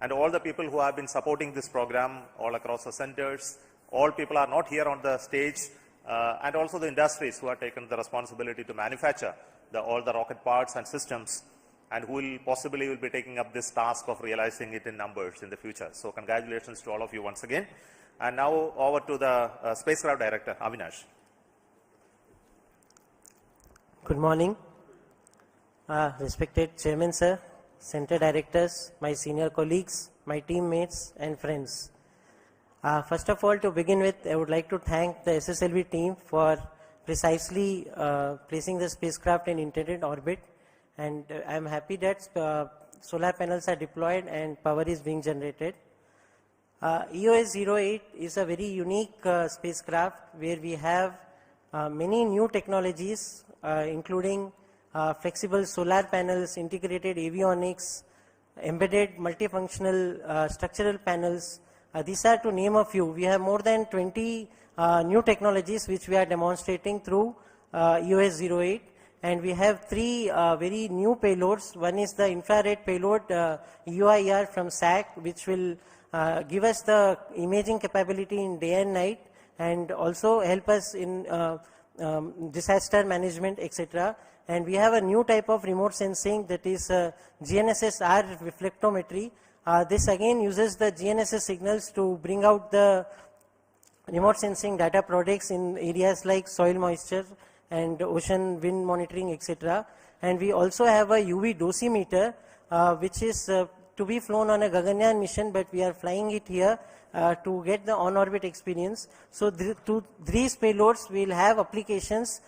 And all the people who have been supporting this program all across the centers. All people are not here on the stage, and also the industries who have taken the responsibility to manufacture all the rocket parts and systems, and who will possibly be taking up this task of realizing it in numbers in the future. So congratulations to all of you once again. And now over to the spacecraft director, Avinash. Good morning. Respected Chairman Sir, Center Directors, my senior colleagues, my teammates and friends. First of all, to begin with, I would like to thank the SSLV team for precisely placing the spacecraft in intended orbit, and I am happy that solar panels are deployed and power is being generated. EOS-08 is a very unique spacecraft where we have many new technologies, including flexible solar panels, integrated avionics, embedded multifunctional structural panels. These are to name a few. We have more than 20 new technologies which we are demonstrating through EOS-08, and we have three very new payloads. One is the infrared payload UIR from SAC, which will give us the imaging capability in day and night, and also help us in disaster management, etc. And we have a new type of remote sensing, that is GNSS-R reflectometry. This again uses the GNSS signals to bring out the remote sensing data products in areas like soil moisture and ocean wind monitoring, etc. And we also have a UV dosimeter, which is to be flown on a Gaganyaan mission, but we are flying it here to get the on-orbit experience. So these payloads will have applications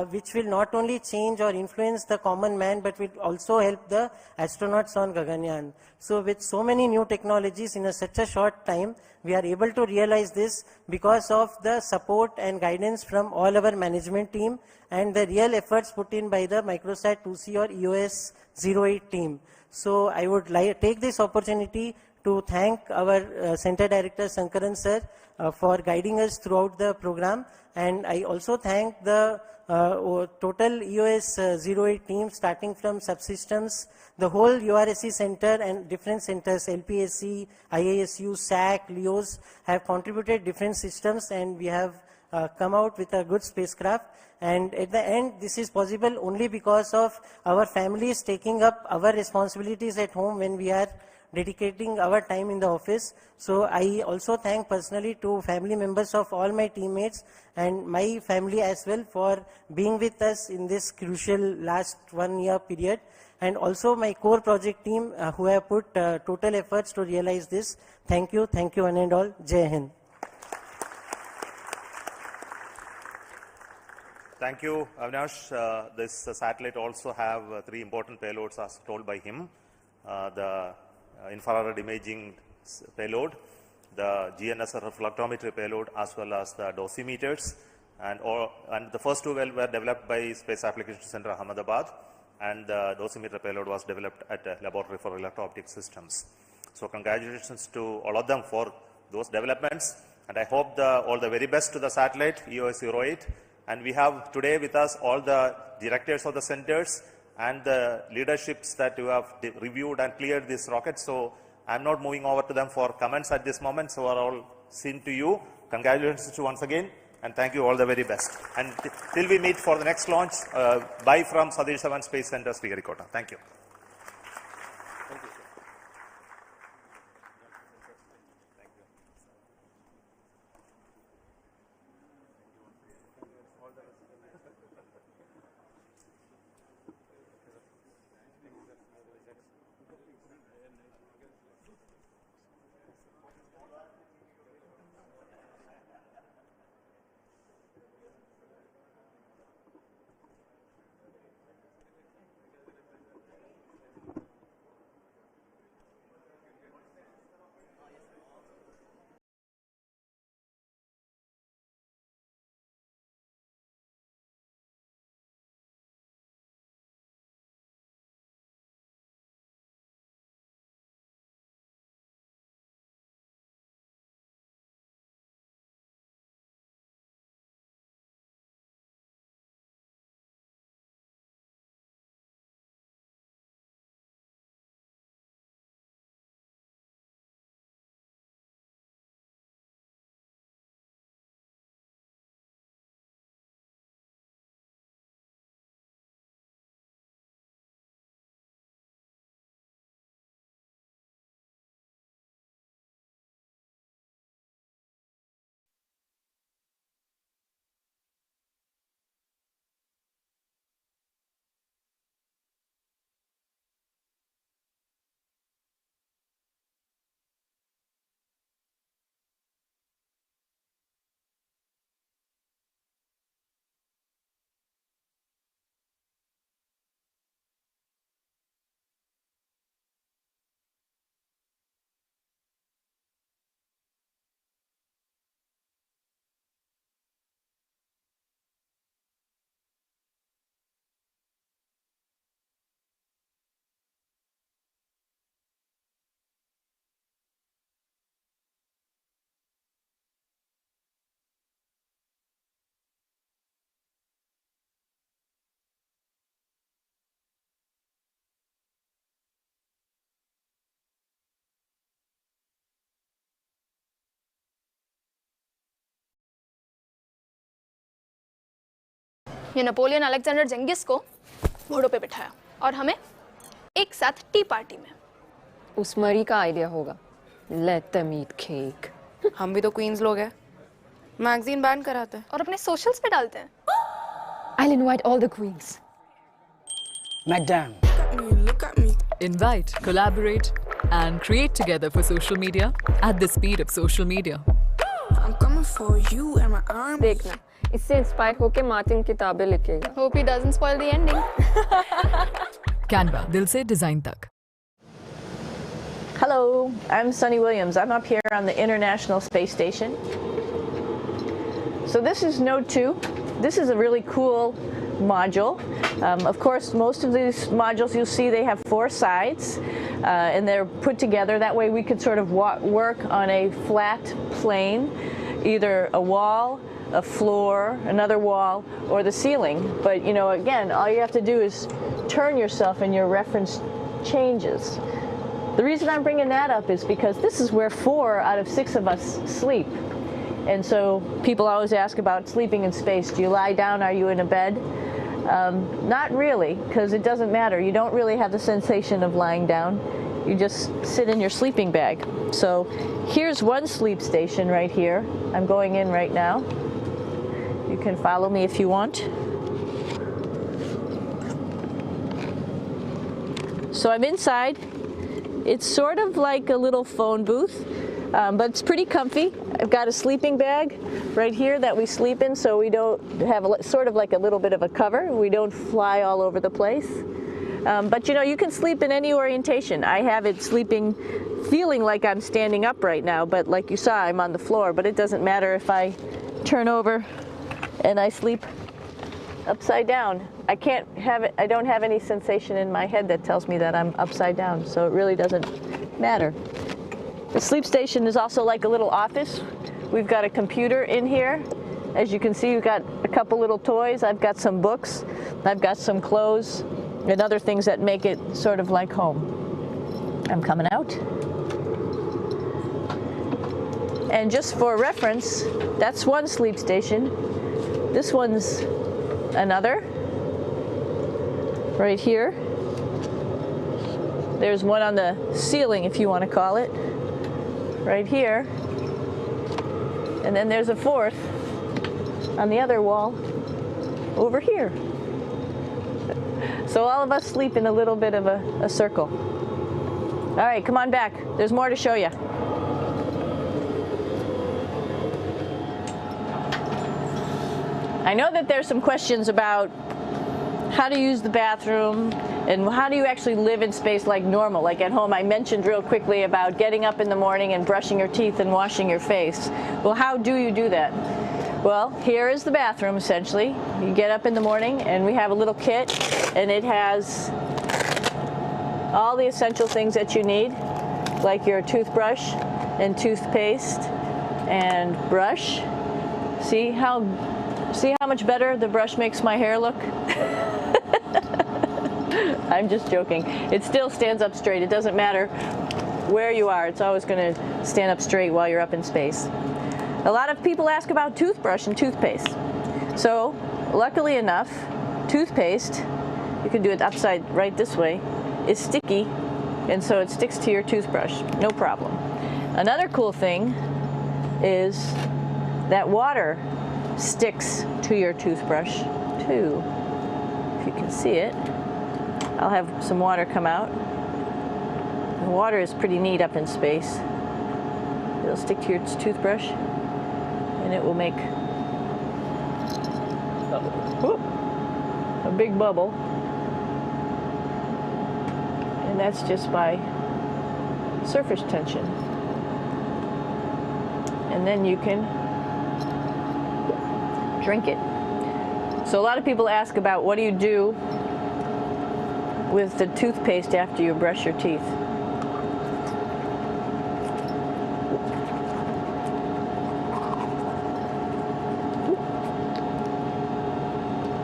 which will not only change or influence the common man, but will also help the astronauts on Gaganyaan. So with so many new technologies in such a short time, we are able to realize this because of the support and guidance from all our management team and the real efforts put in by the Microsat 2C or EOS-08 team. So I would take this opportunity to thank our Center Director Sankaran Sir for guiding us throughout the program, and I also thank the total EOS-08 team, starting from subsystems, the whole URSC center and different centers, LPSC, IISU, SAC, LEOS have contributed different systems, and we have come out with a good spacecraft. And at the end, this is possible only because of our families taking up our responsibilities at home when we are dedicating our time in the office. So I also thank personally to family members of all my teammates and my family as well for being with us in this crucial last 1 year period. And also my core project team who have put total efforts to realize this. Thank you one and all. Jai Hind. Thank you, Avinash. This satellite also have three important payloads as told by him. The infrared imaging payload, the GNSS reflectometry payload, as well as the dosimeters. And the first two were developed by Space Application Center, Ahmedabad, and the dosimeter payload was developed at a Laboratory for Electro-Optic Systems. So congratulations to all of them for those developments, and I hope all the very best to the satellite EOS-08. And we have today with us all the directors of the centers and the leaderships that you have reviewed and cleared this rocket. So I'm not moving over to them for comments at this moment. So are all seen to you. Congratulations to once again, and thank you all the very best. And till we meet for the next launch, bye from Satish Dhawan Space Center, Sriharikota. Thank you. ये Napoleon Alexander जेंगिस को घोड़ों पे बिठाया और हमें एक साथ T party में। उस मरी का आइडिया होगा। Let them eat cake. हम भी तो क्वींस लोग हैं, मैगजीन बैन कराते हैं और अपने सोशल्स पे डालते हैं। I'll invite all the queens. Madam. Invite, collaborate, and create together for social media at the speed of social media. I'm coming for you and my arm. देखना, इससे इंस्पायर होके मार्टिन किताबें लिखेगा। Hope he doesn't spoil the ending. Canva, दिल से design तक। Hello, I'm Sunny Williams. I'm up here on the International Space Station. So this is Node 2. This is a really cool module. Of course, most of these modules you'll see they have 4 sides and they're put together. That way we could sort of work on a flat plane, either a wall, a floor, another wall, or the ceiling. But you know, again, all you have to do is turn yourself and your reference changes. The reason I'm bringing that up is because this is where 4 out of 6 of us sleep. And so people always ask about sleeping in space. Do you lie down? Are you in a bed? Not really, because it doesn't matter. You don't really have the sensation of lying down. You just sit in your sleeping bag. So here's one sleep station right here. I'm going in right now. You can follow me if you want. So I'm inside. It's sort of like a little phone booth, but it's pretty comfy. I've got a sleeping bag right here that we sleep in, so we don't have sort of like a little bit of a cover. We don't fly all over the place. But you know, you can sleep in any orientation. I have it sleeping, feeling like I'm standing up right now, but like you saw, I'm on the floor. But it doesn't matter if I turn over and I sleep upside down. I can't have it, I don't have any sensation in my head that tells me that I'm upside down, so it really doesn't matter. The sleep station is also like a little office. We've got a computer in here. As you can see, we've got a couple little toys. I've got some books. I've got some clothes and other things that make it sort of like home. I'm coming out. And just for reference, that's one sleep station. This one's another. Right here. There's one on the ceiling, if you want to call it. Right here. And then there's a 4th on the other wall over here. So all of us sleep in a little bit of a circle. All right, come on back. There's more to show you. I know that there's some questions about how to use the bathroom and how do you actually live in space like normal, like at home. I mentioned real quickly about getting up in the morning and brushing your teeth and washing your face. Well, how do you do that? Well, here is the bathroom essentially. You get up in the morning and we have a little kit and it has all the essential things that you need, like your toothbrush and toothpaste and brush. See how much better the brush makes my hair look? I'm just joking. It still stands up straight. It doesn't matter where you are. It's always going to stand up straight while you're up in space. A lot of people ask about toothbrush and toothpaste. So, luckily enough, toothpaste, you can do it upside right this way, is sticky, and so it sticks to your toothbrush. No problem. Another cool thing is that water sticks to your toothbrush too. If you can see it, I'll have some water come out. The water is pretty neat up in space. It'll stick to your toothbrush and it will make a big bubble. And that's just by surface tension. And then you can drink it. So a lot of people ask about what do you do with the toothpaste after you brush your teeth.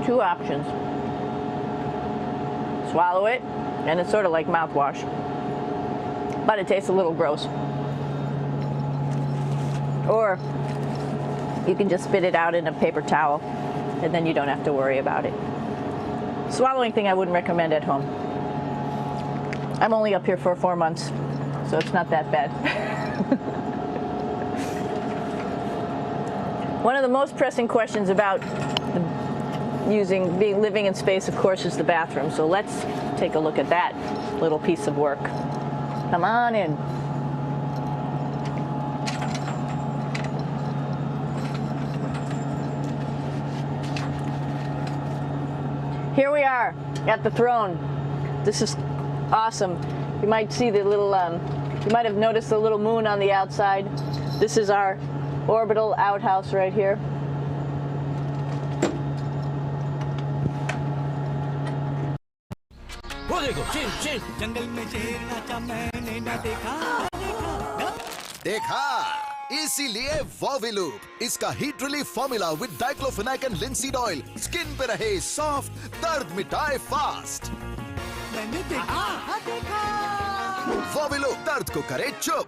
Two options. Swallow it, and it's sort of like mouthwash, but it tastes a little gross. Or you can just spit it out in a paper towel. and then you don't have to worry about it. Swallowing thing I wouldn't recommend at home. I'm only up here for 4 months, so it's not that bad. One of the most pressing questions about living in space, of course, is the bathroom. So let's take a look at that little piece of work. Come on in. Here we are at the throne. This is awesome. You might see the little, you might have noticed the little moon on the outside. This is our orbital outhouse right here. देखा इसीलिए वॉविलूप इसका heat relief formula with diclofenac and linseed oil skin पे रहे soft, दर्द मिटाए fast. मैंने देखा वॉविलूप दर्द को करे चुप।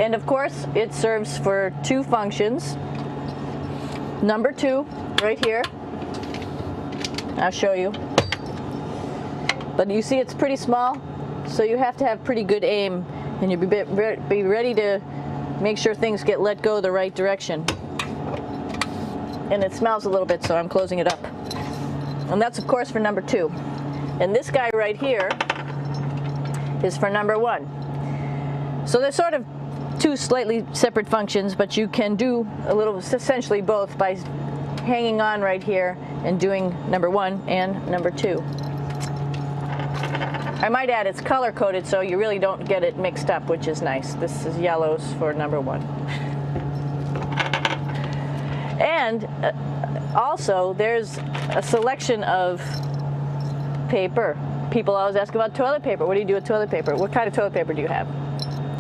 And of course, it serves for 2 functions. Number 2, right here. I'll show you. But you see it's pretty small, so you have to have pretty good aim, and you be ready to make sure things get let go the right direction. And it smells a little bit, so I'm closing it up. And that's of course for number 2. And this guy right here is for number 1. So they're sort of 2 slightly separate functions, but you can do a little, essentially both, by hanging on right here and doing number 1 and number 2. I might add it's color coded, so you really don't get it mixed up, which is nice. This is yellows for number 1. And also there's a selection of paper. People always ask about toilet paper. What do you do with toilet paper? What kind of toilet paper do you have?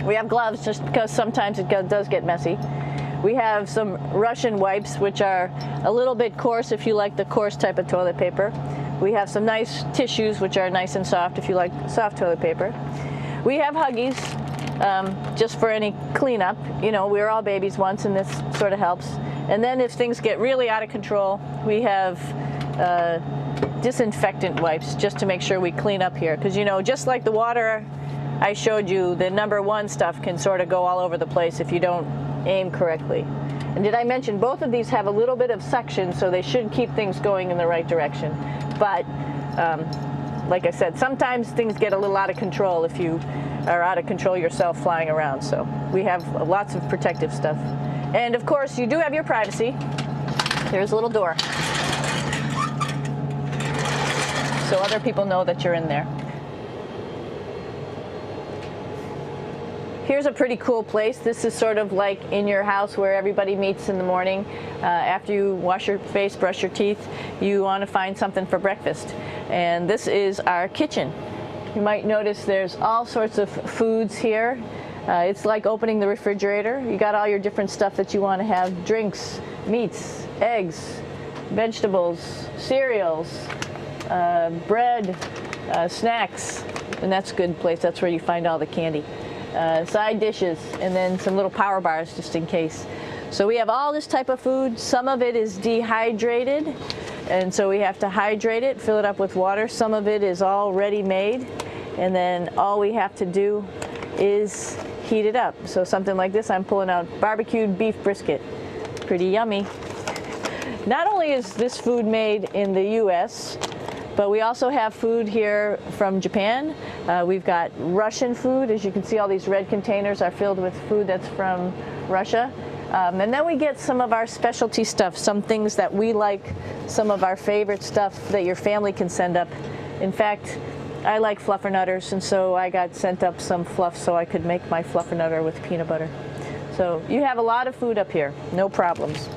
We have gloves, just because sometimes it does get messy. We have some Russian wipes, which are a little bit coarse if you like the coarse type of toilet paper. We have some nice tissues, which are nice and soft if you like soft toilet paper. We have Huggies, just for any cleanup. You know, we were all babies once, and this sort of helps. And then if things get really out of control, we have disinfectant wipes, just to make sure we clean up here. Because, you know, just like the water I showed you, the number 1 stuff can sort of go all over the place if you don't aim correctly. And did I mention both of these have a little bit of suction, so they should keep things going in the right direction. But like I said, sometimes things get a little out of control if you are out of control yourself flying around. So we have lots of protective stuff. And of course, you do have your privacy. There's a little door, so other people know that you're in there. Here's a pretty cool place. This is sort of like in your house where everybody meets in the morning. After you wash your face, brush your teeth, you want to find something for breakfast. And this is our kitchen. You might notice there's all sorts of foods here. It's like opening the refrigerator. You got all your different stuff that you want to have: drinks, meats, eggs, vegetables, cereals, bread, snacks. And that's a good place. That's where you find all the candy. Side dishes, and then some little power bars just in case. So we have all this type of food. Some of it is dehydrated, and so we have to hydrate it, fill it up with water. Some of it is already made, and then all we have to do is heat it up. So something like this, I'm pulling out barbecued beef brisket. Pretty yummy. Not only is this food made in the US, but we also have food here from Japan. We've got Russian food. As you can see, all these red containers are filled with food that's from Russia. And then we get some of our specialty stuff, some things that we like, some of our favorite stuff that your family can send up. In fact, I like fluffernutters, and so I got sent up some fluff so I could make my fluffernutter with peanut butter. So you have a lot of food up here, no problems.